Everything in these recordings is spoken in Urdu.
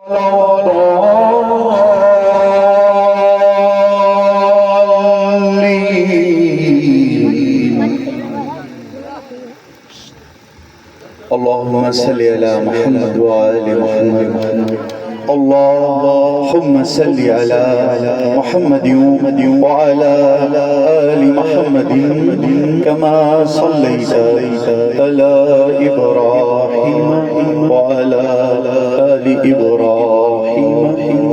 اللهم صل على محمد وآل محمد اللهم صل على محمد وعلى آل محمد كما صليت على إبراهيم وعلى آل إبراهيم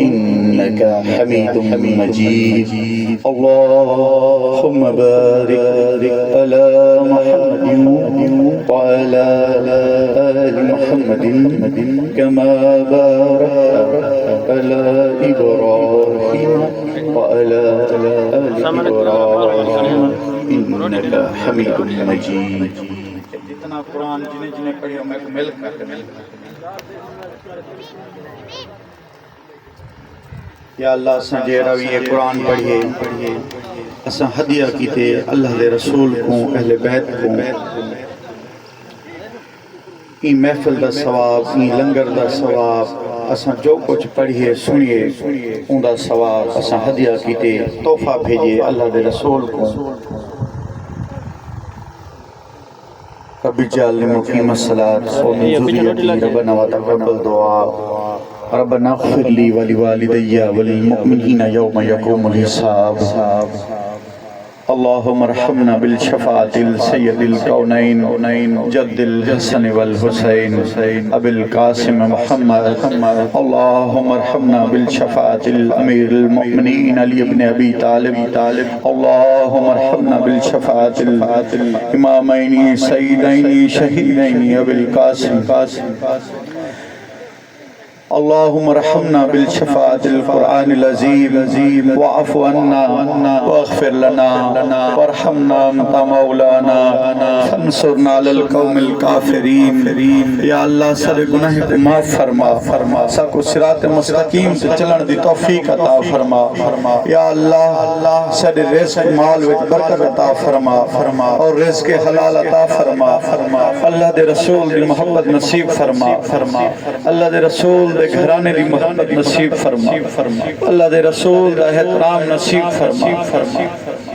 إنك حميد مجيد اللهم بارك على محمد وعلى آل محمد كما باركت على إبراهيم وعلى آل إبراهيم إنك حميد مجيد. جتنا قرآن جنہیں پڑھی ہو میں کو مل کر یا اللہ اساں جیڑا بھی یہ قرآن پڑھیے اساں ہدیہ کیتے اللہ دے رسول کو اہل بیت کو این محفل دا ثواب این لنگر دا ثواب اساں جو کچھ پڑھیے سنیے ان دا ثواب اساں ہدیہ کیتے تحفہ بھیجیے اللہ دے رسول کو. رب اجعلنی مقیم الصلاۃ ومن ذریتی ربنا وتقبل دعاء ربنا اغفر لي ولوالدي وللمؤمنين يوم يقوم الحساب. اللهم ارحمنا بالشفاعة السيد الكونين جد الحسن والحسين أبي القاسم محمد. اللهم ارحمنا بالشفاعة الأمير المؤمنين علي بن أبي طالب. اللهم ارحمنا بالشفاعة الإمامين سيدين شهيدين أبي القاسم. اللهم ارحمنا بالشفاعة القرآن العظيم واعف عنا واغفر لنا وارحمنا انت مولانا فانصرنا على القوم الكافرين. یا اللہ سارے گناہ کو معاف فرما ساکو صراط مستقیم سے چلن دی توفیق عطا فرما. یا اللہ سارے رزق مال وچ برکت عطا فرما اور رزق حلال عطا فرما. اللہ دے رسول دی محبت نصیب فرما. اللہ دے رسول گھرانے دی محبت نصیب فرما. اللہ دے رسول دا احترام نصیب فرما.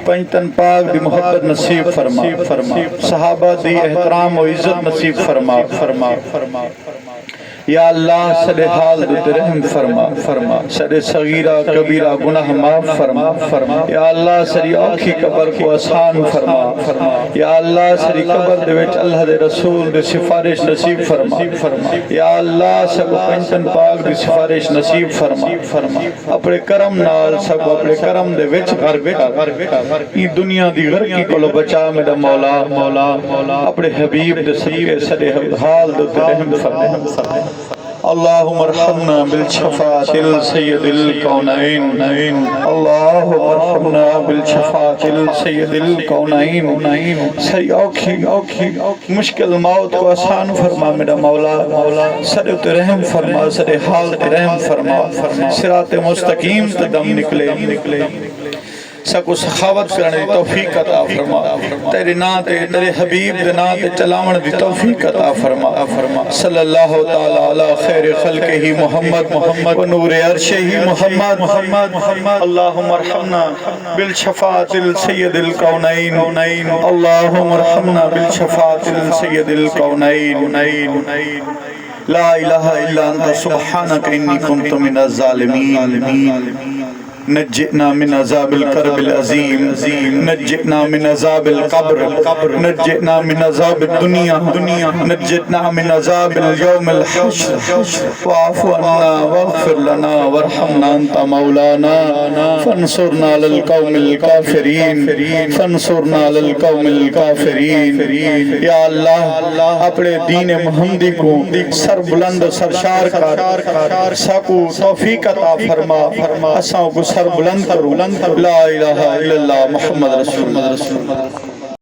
پنجتن پاک دی محبت نصیب فرما. صحابہ دی احترام و عزت نصیب فرما. یا اللہ سارے حال دے رحم فرما. سارے صغیرہ کبیرہ گناہ معاف فرما. یا اللہ ساری آنکھی قبر کو آسان فرما. یا اللہ ساری قبر دے وچ اللہ دے رسول دے سفارش نصیب فرما. یا اللہ سب پنجتن پاک دی سفارش نصیب فرما. اپنے کرم نال سب اپنے کرم دے وچ غرق ای دنیا دی غرقی کو بچا میرا مولا. اپنے حبیب دے صدقے سارے حال دے رحم فرما. اللهم ارحمنا بالشفاعة السيد الكونين. اللهم ارحمنا بالشفاعة السيد الكونين. ساری اوکھی مشکل موت کو آسان فرما میرا مولا. سارے تے رحم فرما. سارے حال تے رحم فرما. صراط مستقیم تے دم نکلے. سکو سخاوت کرنے دی توفیق عطا فرما. تیرے نا تے تیرے حبیب دے نا تے چلاون دی توفیق عطا فرما. صلی اللہ تعالی علی خیر خلقہ محمد و نور عرشہ محمد. اللہم ارحمنا بالشفاعة السید الکونین. اللہم ارحمنا بالشفاعة السید الکونین. لا الہ الا انت سبحانک انی کنت من الظالمین. نجئنا من عذاب الكرب العظیم. نجئنا من عذاب القبر. نجئنا من عذاب الدنیا. نجئنا من عذاب اليوم الحشر. واعف عنا واغفر لنا وارحمنا انت مولانا فانصرنا على القوم الكافرين. فانصرنا على القوم الكافرين. یا اللہ اپنے دین محمدی کو سر بلند سرشار کر سکو توفیق عطا فرما. اساں کو سر بلند کرو. لا الہ الا اللہ محمد رسول اللہ.